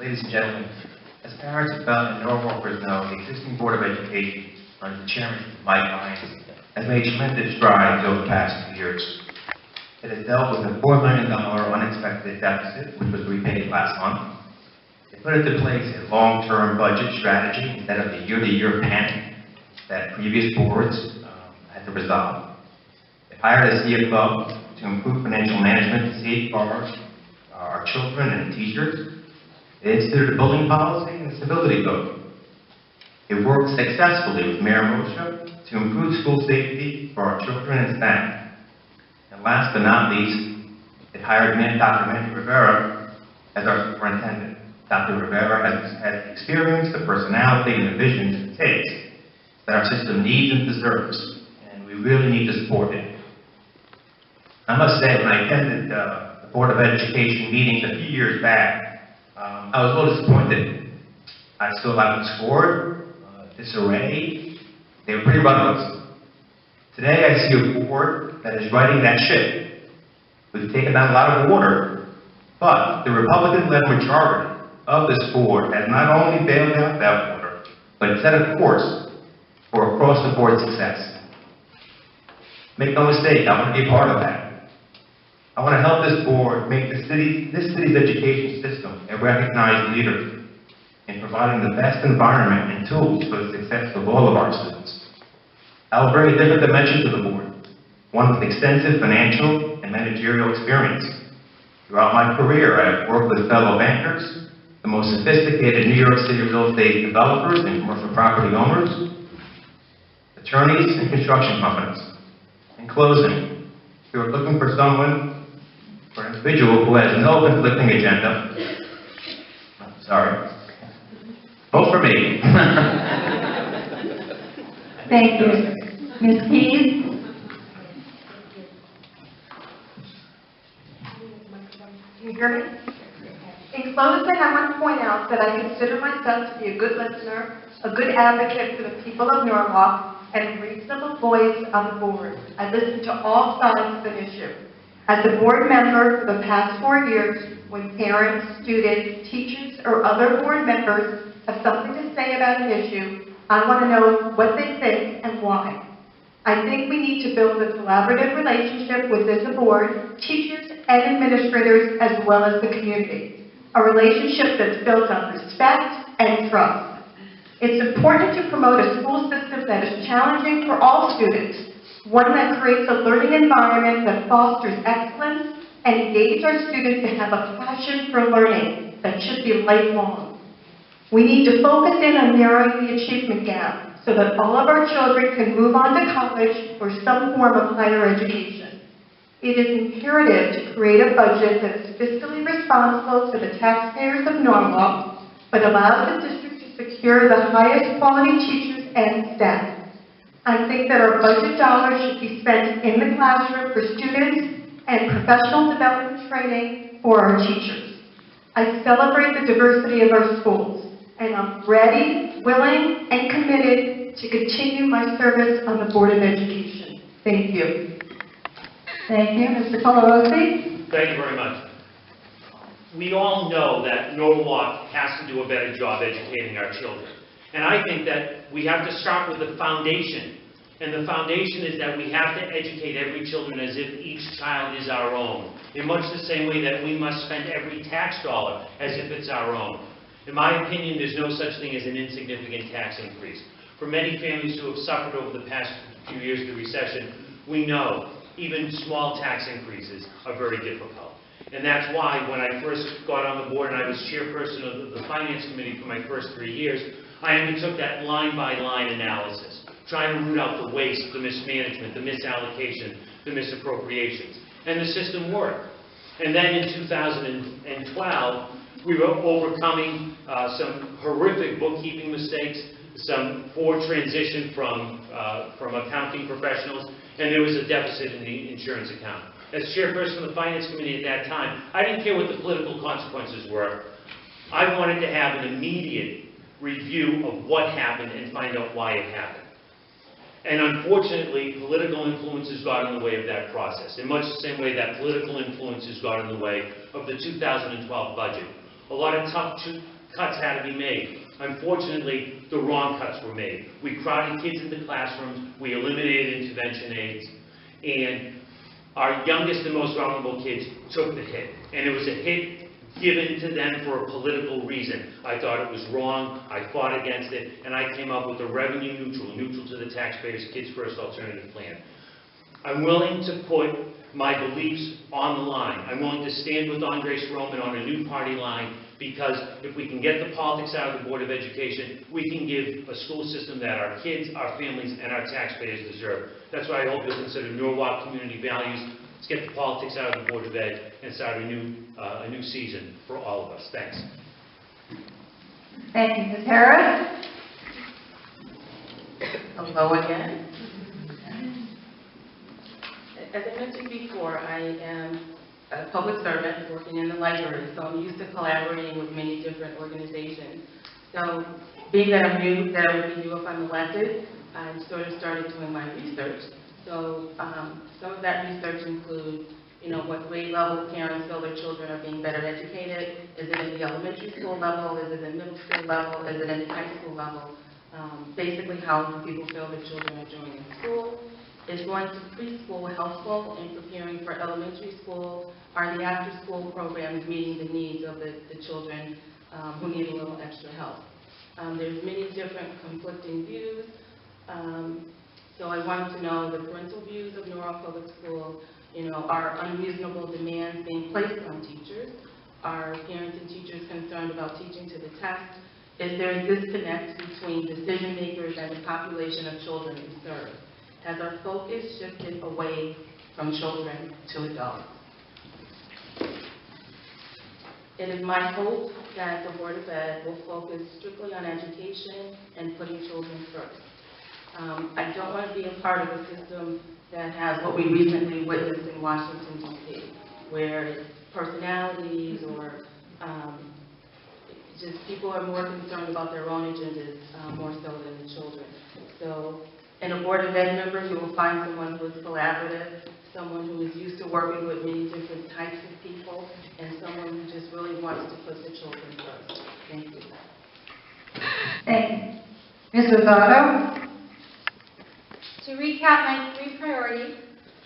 Ladies and gentlemen, as parents of and Norwalkers know, the existing Board of Education, under the chairman Mike Lyons, has made tremendous strides over the past 2 years. It has dealt with a $4 million unexpected deficit, which was repaid last month. It put into place a long-term budget strategy instead of the year-to-year panic that previous boards had to resolve. It hired a CFO to improve financial management to safeguard our children and teachers. It instituted a building policy and a stability code. It worked successfully with Mayor Moshe to improve school safety for our children and staff. And last but not least, it hired Dr. Mandy Rivera as our superintendent. Dr. Rivera has experienced the personality and the vision it takes that our system needs and deserves, and we really need to support it. I must say, when I attended the Board of Education meetings a few years back, I was a little disappointed. I still haven't scored, disarray. They were pretty rudderless. Today I see a board that is righting that ship. We've taken down a lot of water, but the Republican-led majority of this board has not only bailed out that water, but set a course for across-the-board success. Make no mistake, I want to be a part of that. I want to help this board make this city's education system a recognized leader in providing the best environment and tools for the success of all of our students. I will bring a different dimension to the board, one with extensive financial and managerial experience. Throughout my career, I have worked with fellow bankers, the most sophisticated New York City real estate developers and commercial property owners, attorneys, and construction companies. In closing, if you are looking for an individual who has no conflicting agenda, vote for me. Thank you. Ms. Keys? Can you hear me? In closing, I want to point out that I consider myself to be a good listener, a good advocate for the people of Norwalk, and a reasonable voice on the board. I listen to all sides of an issue. As a board member for the past 4 years, when parents, students, teachers, or other board members have something to say about an issue, I want to know what they think and why. I think we need to build a collaborative relationship within the board, teachers, and administrators, as well as the community. A relationship that's built on respect and trust. It's important to promote a school system that is challenging for all students, one that creates a learning environment that fosters excellence and engages our students to have a passion for learning that should be lifelong. We need to focus in on narrowing the achievement gap so that all of our children can move on to college or some form of higher education. It is imperative to create a budget that is fiscally responsible to the taxpayers of Norwalk, but allows the district to secure the highest quality teachers and staff. I think that our budget dollars should be spent in the classroom for students and professional development training for our teachers. I celebrate the diversity of our schools, and I'm ready, willing, and committed to continue my service on the Board of Education. Thank you. Thank you. Mr. Colorosi? Thank you very much. We all know that Norwalk has to do a better job educating our children. And I think that we have to start with the foundation. And the foundation is that we have to educate every children as if each child is our own, in much the same way that we must spend every tax dollar as if it's our own. In my opinion, there's no such thing as an insignificant tax increase. For many families who have suffered over the past few years of the recession, we know even small tax increases are very difficult. And that's why when I first got on the board and I was chairperson of the Finance Committee for my first 3 years, I undertook that line-by-line analysis, trying to root out the waste, the mismanagement, the misallocation, the misappropriations. And the system worked. And then in 2012, we were overcoming some horrific bookkeeping mistakes, some poor transition from accounting professionals, and there was a deficit in the insurance account. As chairperson of the Finance Committee at that time, I didn't care what the political consequences were. I wanted to have an immediate review of what happened and find out why it happened. And unfortunately, political influences got in the way of that process, in much the same way that political influences got in the way of the 2012 budget. a lot of tough cuts had to be made. Unfortunately, the wrong cuts were made. We crowded kids into classrooms, we eliminated intervention aides, and our youngest and most vulnerable kids took the hit. And it was a hit given to them for a political reason. I thought it was wrong, I fought against it, and I came up with a revenue neutral to the taxpayers, Kids First alternative plan. I'm willing to put my beliefs on the line. I'm willing to stand with Andres Roman on a new party line, because if we can get the politics out of the Board of Education, we can give a school system that our kids, our families, and our taxpayers deserve. That's why I hope you'll consider Norwalk community values. Let's get the politics out of the Board of Ed and start a new season for all of us. Thanks. Thank you. Ms. Harris? Hello again. As I mentioned before, I am a public servant working in the library, so I'm used to collaborating with many different organizations. So being that I'm new, that I would be new if I'm elected, I sort of started doing my research. So some of that research includes, what grade level parents feel their children are being better educated. Is it in the elementary school level? Is it in middle school level? Is it in the high school level? Basically, how do people feel their children are doing in school? Is going to preschool helpful in preparing for elementary school? Are the after-school programs meeting the needs of the children who need a little extra help? There's many different conflicting views. So I wanted to know the parental views of Norwalk Public School. Are unreasonable demands being placed on teachers? Are parents and teachers concerned about teaching to the test? Is there a disconnect between decision makers and the population of children we serve? Has our focus shifted away from children to adults? It is my hope that the Board of Ed will focus strictly on education and putting children first. I don't want to be a part of a system that has what we recently witnessed in Washington, D.C., where personalities or just people are more concerned about their own agendas more so than the children. So in a Board of Ed member, you will find someone who is collaborative, someone who is used to working with many different types of people, and someone who just really wants to put the children first. Thank you. Thank you. Ms. Rosado? To recap my 3 priorities,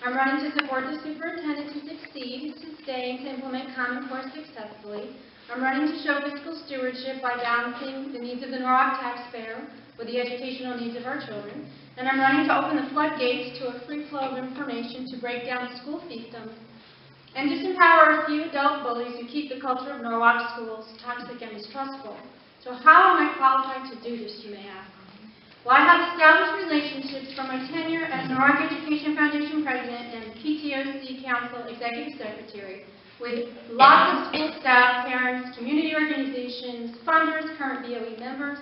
I'm running to support the superintendent to succeed, to stay, and to implement Common Core successfully. I'm running to show fiscal stewardship by balancing the needs of the Norwalk taxpayer with the educational needs of our children. And I'm running to open the floodgates to a free flow of information to break down school fiefdoms and disempower a few adult bullies who keep the culture of Norwalk schools toxic and mistrustful. So how am I qualified to do this, you may ask? Well, I have established relationships from my tenure as Norwalk Education Foundation President and PTOC Council Executive Secretary with lots of school staff, parents, community organizations, funders, current BOE members,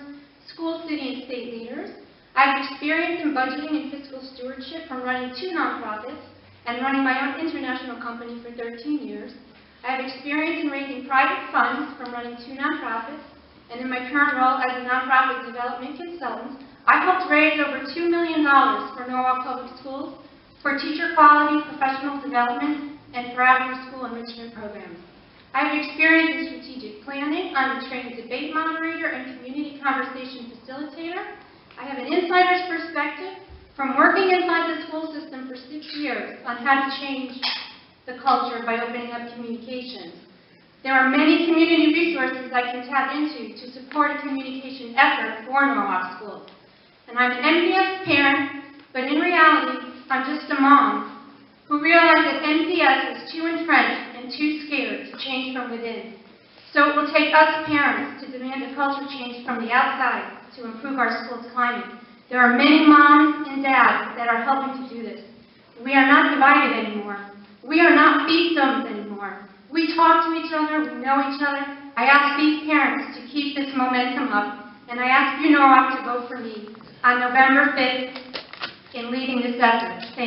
school, city, and state leaders. I have experience in budgeting and fiscal stewardship from running 2 nonprofits and running my own international company for 13 years. I have experience in raising private funds from running 2 nonprofits, and in my current role as a nonprofit development consultant, I helped raise over $2 million for Norwalk Public Schools, for teacher quality, professional development, and for after-school enrichment programs. I have experience in strategic planning. I'm a trained debate moderator and community conversation facilitator. I have an insider's perspective from working inside the school system for 6 years on how to change the culture by opening up communications. There are many community resources I can tap into to support a communication effort for Norwalk schools. And I'm an NPS parent, but in reality, I'm just a mom who realized that NPS is too entrenched and too scared to change from within. So it will take us parents to demand a culture change from the outside to improve our school's climate. There are many moms and dads that are helping to do this. We are not divided anymore. We are not fiefdoms anymore. We talk to each other, we know each other. I ask these parents to keep this momentum up, and I ask you, Norwalk, to vote for me on November 5th in leading this effort. Thank you.